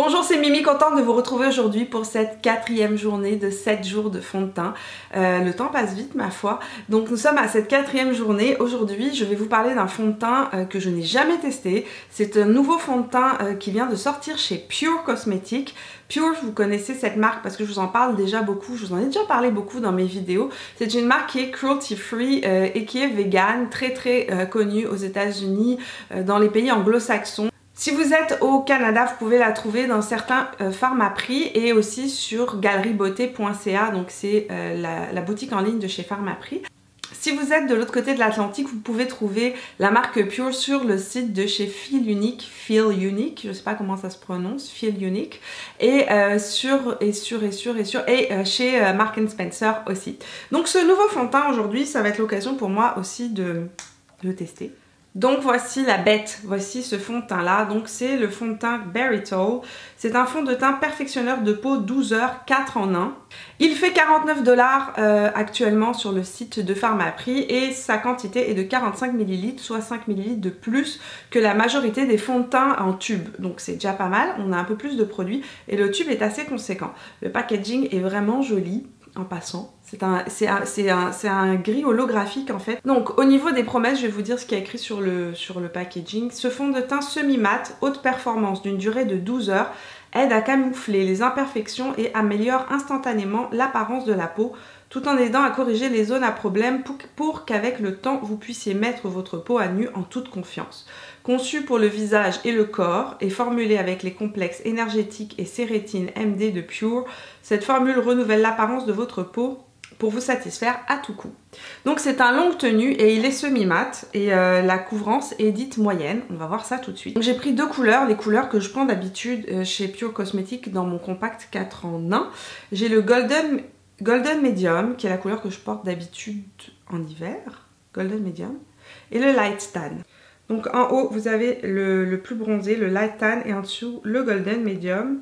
Bonjour, c'est Mimi, contente de vous retrouver aujourd'hui pour cette 4e journée de 7 jours de fond de teint. Le temps passe vite ma foi, donc nous sommes à cette 4e journée. Aujourd'hui je vais vous parler d'un fond de teint que je n'ai jamais testé. C'est un nouveau fond de teint qui vient de sortir chez Pure Cosmetics. Pure, vous connaissez cette marque parce que je vous en parle déjà beaucoup, je vous en ai déjà parlé beaucoup dans mes vidéos. C'est une marque qui est cruelty free et qui est vegan, très connue aux États-Unis, dans les pays anglo-saxons. Si vous êtes au Canada, vous pouvez la trouver dans certains Pharmaprix et aussi sur galerieboté.ca, donc c'est la boutique en ligne de chez Pharmaprix. Si vous êtes de l'autre côté de l'Atlantique, vous pouvez trouver la marque Pure sur le site de chez Feel Unique, je sais pas comment ça se prononce, Feel Unique, et chez Marks & Spencer aussi. Donc ce nouveau fond de teint aujourd'hui, ça va être l'occasion pour moi aussi de le tester. Donc voici la bête, voici ce fond de teint là, donc c'est le fond de teint Berry Tall. C'est un fond de teint perfectionneur de peau 12 heures 4 en 1. Il fait 49 $ actuellement sur le site de Pharmaprix et sa quantité est de 45 ml, soit 5 ml de plus que la majorité des fonds de teint en tube. Donc c'est déjà pas mal, on a un peu plus de produits et le tube est assez conséquent. Le packaging est vraiment joli. En passant, c'est un gris holographique en fait. Donc au niveau des promesses, je vais vous dire ce qu'il y a écrit sur le packaging. Ce fond de teint semi-mat, haute performance d'une durée de 12 heures, aide à camoufler les imperfections et améliore instantanément l'apparence de la peau, tout en aidant à corriger les zones à problème pour qu'avec le temps, vous puissiez mettre votre peau à nu en toute confiance. Conçu pour le visage et le corps et formulé avec les complexes énergétiques et Cérétine MD de Pure, cette formule renouvelle l'apparence de votre peau pour vous satisfaire à tout coup. Donc c'est un longue tenue et il est semi-mat et la couvrance est dite moyenne. On va voir ça tout de suite. J'ai pris deux couleurs, les couleurs que je prends d'habitude chez Pure Cosmetics dans mon compact 4 en 1. J'ai le Golden Medium, qui est la couleur que je porte d'habitude en hiver, Golden Medium, et le Light Tan. Donc en haut, vous avez le plus bronzé, le Light Tan, et en dessous, le Golden Medium.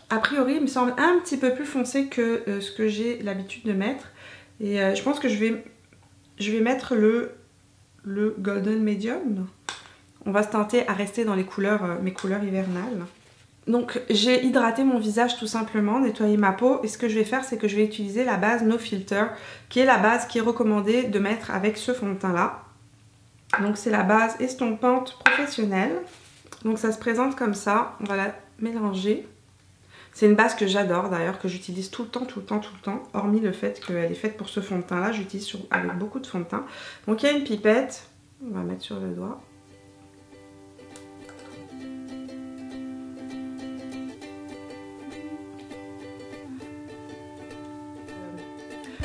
A priori, il me semble un petit peu plus foncé que ce que j'ai l'habitude de mettre. Et je pense que je vais mettre le Golden Medium. On va se tenter à rester dans les couleurs, mes couleurs hivernales. Donc j'ai hydraté mon visage tout simplement, nettoyé ma peau, et ce que je vais faire, c'est que je vais utiliser la base No Filter, qui est la base qui est recommandée de mettre avec ce fond de teint là. Donc c'est la base estompante professionnelle. Donc ça se présente comme ça, on va la mélanger. C'est une base que j'adore d'ailleurs, que j'utilise tout le temps, hormis le fait qu'elle est faite pour ce fond de teint là, j'utilise avec beaucoup de fond de teint. Donc il y a une pipette, on va mettre sur le doigt.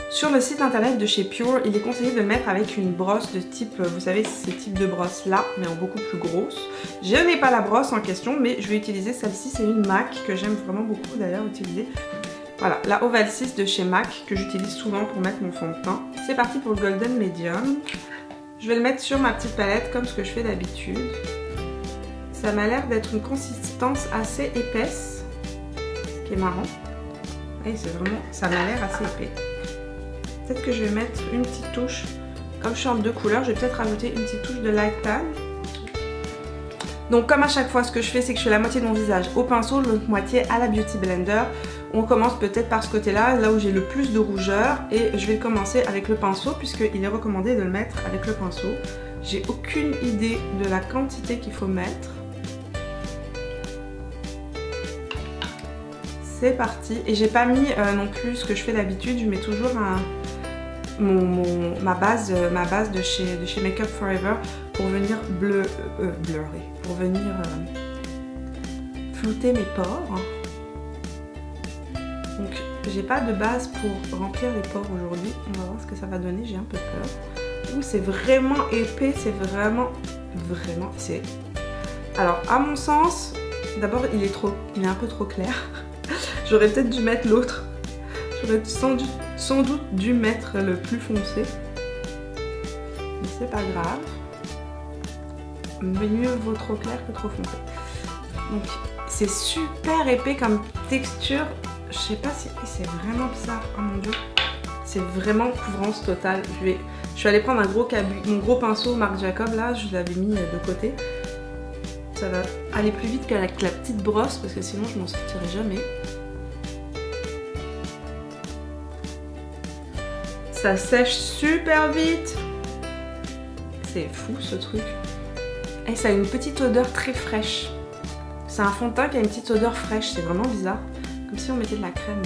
Sur le site internet de chez Pure, il est conseillé de le mettre avec une brosse de type, vous savez, ces types de brosses là, mais en beaucoup plus grosse. Je n'ai pas la brosse en question, mais je vais utiliser celle-ci, c'est une MAC que j'aime vraiment beaucoup d'ailleurs utiliser. Voilà, la Oval 6 de chez MAC que j'utilise souvent pour mettre mon fond de teint. C'est parti pour le Golden Medium. Je vais le mettre sur ma petite palette comme ce que je fais d'habitude. Ça m'a l'air d'être une consistance assez épaisse, ce qui est marrant. Et c'est vraiment, ça m'a l'air assez épais. Peut-être que je vais mettre une petite touche, comme je suis en deux couleurs, je vais peut-être rajouter une petite touche de Light Tan. Donc comme à chaque fois, ce que je fais, c'est que je fais la moitié de mon visage au pinceau, l'autre moitié à la Beauty Blender. On commence peut-être par ce côté-là, là où j'ai le plus de rougeur, et je vais commencer avec le pinceau, puisqu'il est recommandé de le mettre avec le pinceau. J'ai aucune idée de la quantité qu'il faut mettre. C'est parti, et j'ai pas mis non plus ce que je fais d'habitude, je mets toujours ma base de chez Make Up For Ever pour venir blurrer, pour venir flouter mes pores. Donc j'ai pas de base pour remplir les pores aujourd'hui, on va voir ce que ça va donner, j'ai un peu peur. Ouh, c'est vraiment épais, c'est vraiment, c'est... Alors à mon sens, d'abord il est un peu trop clair. J'aurais peut-être dû mettre l'autre. J'aurais sans doute dû mettre le plus foncé. Mais c'est pas grave. Mais mieux vaut trop clair que trop foncé. Donc c'est super épais comme texture. Je sais pas si... C'est vraiment bizarre. Oh mon dieu. C'est vraiment couvrance totale. Je suis allée prendre mon gros pinceau Marc Jacob là. Je l'avais mis de côté. Ça va aller plus vite qu'avec la petite brosse parce que sinon je m'en sortirai jamais. Ça sèche super vite. C'est fou ce truc. Et ça a une petite odeur très fraîche. C'est un fond de teint qui a une petite odeur fraîche, c'est vraiment bizarre. Comme si on mettait de la crème.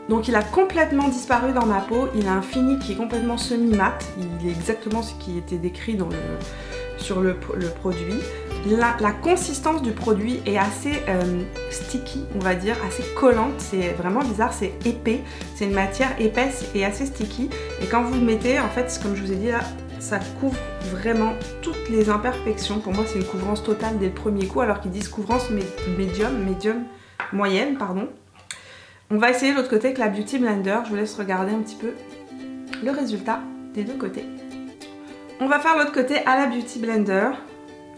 Donc il a complètement disparu dans ma peau. Il a un fini qui est complètement semi-mat. Il est exactement ce qui était décrit sur le produit. La consistance du produit est assez sticky, on va dire, assez collante. C'est vraiment bizarre, c'est épais. C'est une matière épaisse et assez sticky. Et quand vous le mettez, en fait, comme je vous ai dit là, ça couvre vraiment toutes les imperfections. Pour moi, c'est une couvrance totale dès le premier coup, alors qu'ils disent couvrance moyenne, pardon. On va essayer de l'autre côté avec la Beauty Blender. Je vous laisse regarder un petit peu le résultat des deux côtés. On va faire l'autre côté à la Beauty Blender.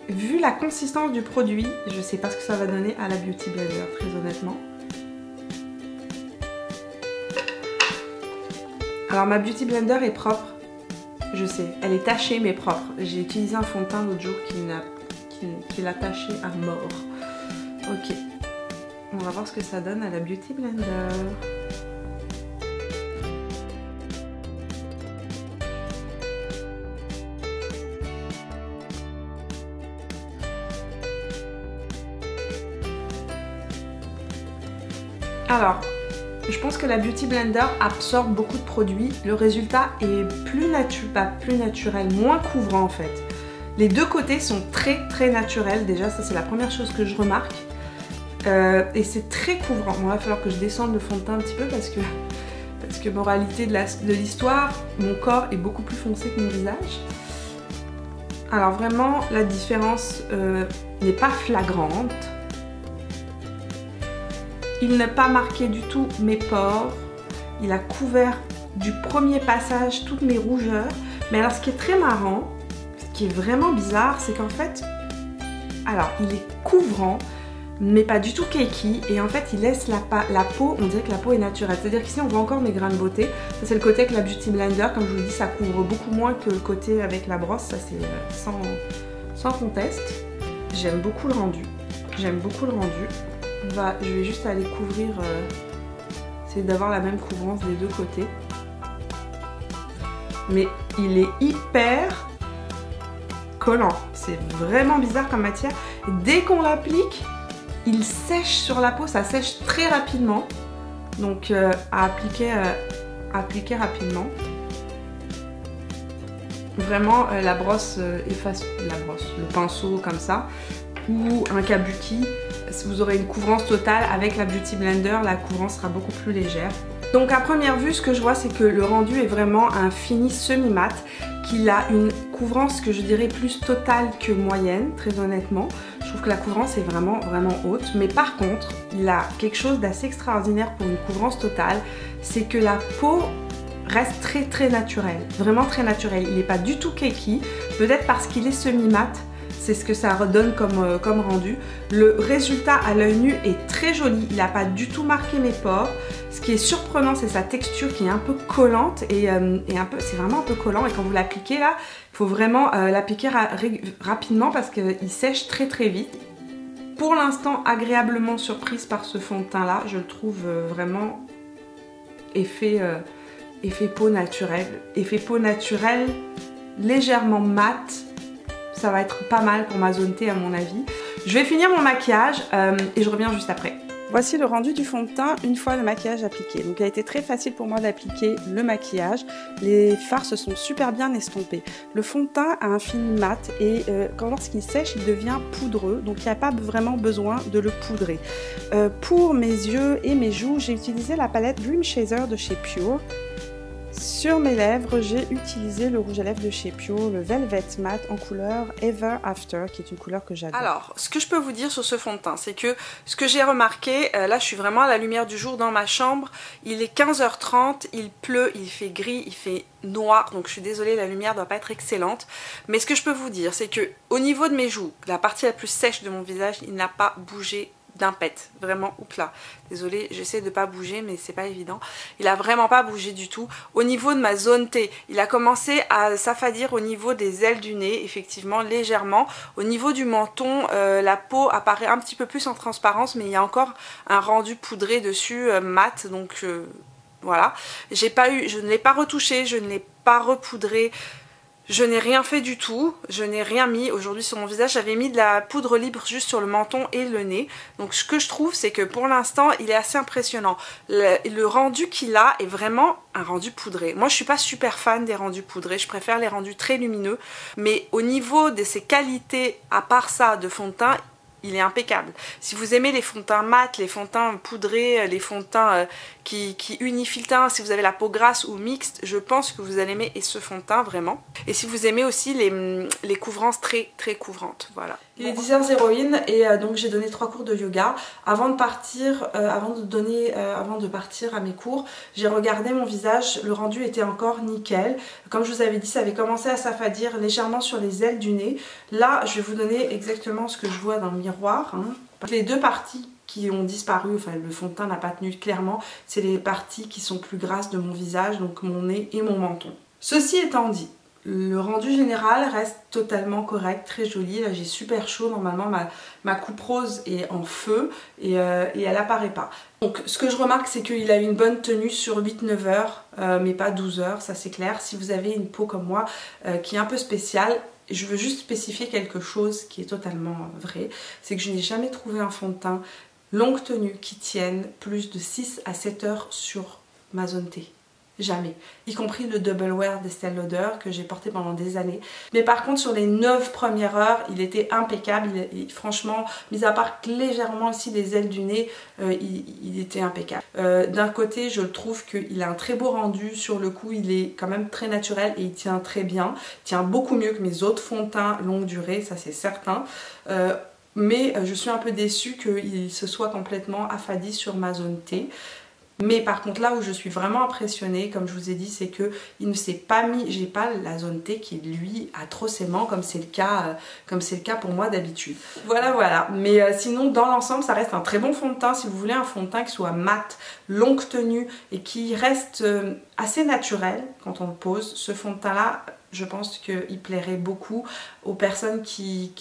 Vu la consistance du produit, je sais pas ce que ça va donner à la Beauty Blender, très honnêtement. Alors ma Beauty Blender est propre. Je sais, elle est tachée mais propre. J'ai utilisé un fond de teint l'autre jour qui l'a taché à mort. Ok, on va voir ce que ça donne à la Beauty Blender. Alors, je pense que la Beauty Blender absorbe beaucoup de produits. Le résultat est plus naturel, moins couvrant en fait. Les deux côtés sont très naturels. Déjà, ça c'est la première chose que je remarque. Et c'est très couvrant. Bon, il va falloir que je descende le fond de teint un petit peu parce que moralité de l'histoire, mon corps est beaucoup plus foncé que mon visage. Alors vraiment, la différence n'est pas flagrante. Il n'a pas marqué du tout mes pores. Il a couvert du premier passage toutes mes rougeurs. Mais alors ce qui est très marrant, ce qui est vraiment bizarre, c'est qu'en fait, alors il est couvrant, mais pas du tout cakey. Et en fait, il laisse la peau, on dirait que la peau est naturelle. C'est-à-dire qu'ici, on voit encore mes grains de beauté. Ça, c'est le côté avec la Beauty Blender. Comme je vous dis, ça couvre beaucoup moins que le côté avec la brosse. Ça, c'est sans conteste. J'aime beaucoup le rendu. J'aime beaucoup le rendu. Je vais juste aller couvrir, essayer d'avoir la même couvrance des deux côtés. Mais il est hyper collant. C'est vraiment bizarre comme matière. Et dès qu'on l'applique, il sèche sur la peau. Ça sèche très rapidement. Donc à appliquer rapidement. Vraiment, la brosse efface le pinceau comme ça. Ou un kabuki. Si vous aurez une couvrance totale avec la Beauty Blender, la couvrance sera beaucoup plus légère. Donc à première vue, ce que je vois, c'est que le rendu est vraiment un fini semi-mat, qu'il a une couvrance que je dirais plus totale que moyenne, très honnêtement. Je trouve que la couvrance est vraiment haute. Mais par contre, il a quelque chose d'assez extraordinaire pour une couvrance totale, c'est que la peau reste très naturelle, vraiment très naturelle. Il n'est pas du tout cakey, peut-être parce qu'il est semi-mat. C'est ce que ça redonne comme rendu. Le résultat à l'œil nu est très joli. Il n'a pas du tout marqué mes pores. Ce qui est surprenant, c'est sa texture qui est un peu collante et c'est vraiment un peu collant. Et quand vous l'appliquez là, il faut vraiment l'appliquer rapidement parce qu'il sèche très vite. Pour l'instant, agréablement surprise par ce fond de teint là. Je le trouve vraiment effet peau naturelle. Effet peau naturelle, légèrement mat. Ça va être pas mal pour ma zone T à mon avis. Je vais finir mon maquillage et je reviens juste après. Voici le rendu du fond de teint une fois le maquillage appliqué. Donc il a été très facile pour moi d'appliquer le maquillage. Les fards se sont super bien estompés. Le fond de teint a un fini mat et lorsqu'il sèche, il devient poudreux. Donc il n'y a pas vraiment besoin de le poudrer. Pour mes yeux et mes joues, j'ai utilisé la palette Dream Chaser de chez Pure. Sur mes lèvres, j'ai utilisé le rouge à lèvres de chez Pure, le Velvet Matte en couleur Ever After, qui est une couleur que j'adore. Alors, ce que je peux vous dire sur ce fond de teint, c'est que ce que j'ai remarqué, là je suis vraiment à la lumière du jour dans ma chambre, il est 15h30, il pleut, il fait gris, il fait noir, donc je suis désolée, la lumière doit pas être excellente. Mais ce que je peux vous dire, c'est que au niveau de mes joues, la partie la plus sèche de mon visage, il n'a pas bougé d'impète, vraiment, oups là, désolée, j'essaie de pas bouger mais c'est pas évident, il a vraiment pas bougé du tout. Au niveau de ma zone T, il a commencé à s'affadir au niveau des ailes du nez, effectivement, légèrement. Au niveau du menton, la peau apparaît un petit peu plus en transparence, mais il y a encore un rendu poudré dessus, mat, donc voilà. Je ne l'ai pas retouché, je ne l'ai pas repoudré. Je n'ai rien fait du tout, je n'ai rien mis aujourd'hui sur mon visage, j'avais mis de la poudre libre juste sur le menton et le nez. Donc ce que je trouve, c'est que pour l'instant il est assez impressionnant. Le rendu qu'il a est vraiment un rendu poudré. Moi je suis pas super fan des rendus poudrés, je préfère les rendus très lumineux. Mais au niveau de ses qualités, à part ça, de fond de teint, il est impeccable. Si vous aimez les fonds de teint mat, les fonds de teint poudrés, les fonds de teint qui unifient le teint, si vous avez la peau grasse ou mixte, je pense que vous allez aimer ce fond de teint vraiment. Et si vous aimez aussi les couvrances très couvrantes, voilà. Il est 10h01 et donc j'ai donné 3 cours de yoga. Avant de partir, avant de partir à mes cours, j'ai regardé mon visage, le rendu était encore nickel. Comme je vous avais dit, ça avait commencé à s'affadir légèrement sur les ailes du nez. Là, je vais vous donner exactement ce que je vois dans le miroir. Hein. Les deux parties qui ont disparu, enfin le fond de teint n'a pas tenu clairement, c'est les parties qui sont plus grasses de mon visage, donc mon nez et mon menton. Ceci étant dit, le rendu général reste totalement correct, très joli. Là j'ai super chaud, normalement ma coupe rose est en feu et elle apparaît pas. Donc ce que je remarque, c'est qu'il a une bonne tenue sur 8-9 heures, mais pas 12 heures, ça c'est clair. Si vous avez une peau comme moi qui est un peu spéciale, je veux juste spécifier quelque chose qui est totalement vrai, c'est que je n'ai jamais trouvé un fond de teint longue tenue qui tienne plus de 6 à 7 heures sur ma zone T. Jamais. Y compris le Double Wear d'Estée Lauder que j'ai porté pendant des années. Mais par contre sur les 9 premières heures, il était impeccable. Franchement, mis à part légèrement aussi les ailes du nez, il était impeccable. D'un côté, je trouve qu'il a un très beau rendu. Sur le coup, il est quand même très naturel et il tient très bien. Il tient beaucoup mieux que mes autres fonds de teint longue durée, ça c'est certain. Mais je suis un peu déçue qu'il se soit complètement affadi sur ma zone T. Mais par contre là où je suis vraiment impressionnée, comme je vous ai dit, c'est que il ne s'est pas mis, j'ai pas la zone T qui lui a trop sémant comme c'est le cas pour moi d'habitude. Voilà. Mais sinon dans l'ensemble ça reste un très bon fond de teint. Si vous voulez un fond de teint qui soit mat, longue tenue et qui reste assez naturel quand on le pose, ce fond de teint là, je pense qu'il plairait beaucoup aux personnes qui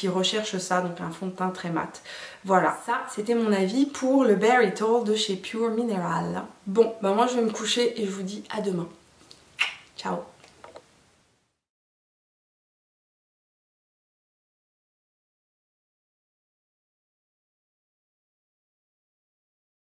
recherchent ça, donc un fond de teint très mat. Voilà, ça c'était mon avis pour le Berry Tall de chez Pure Mineral. Bon, ben moi je vais me coucher et je vous dis à demain. Ciao.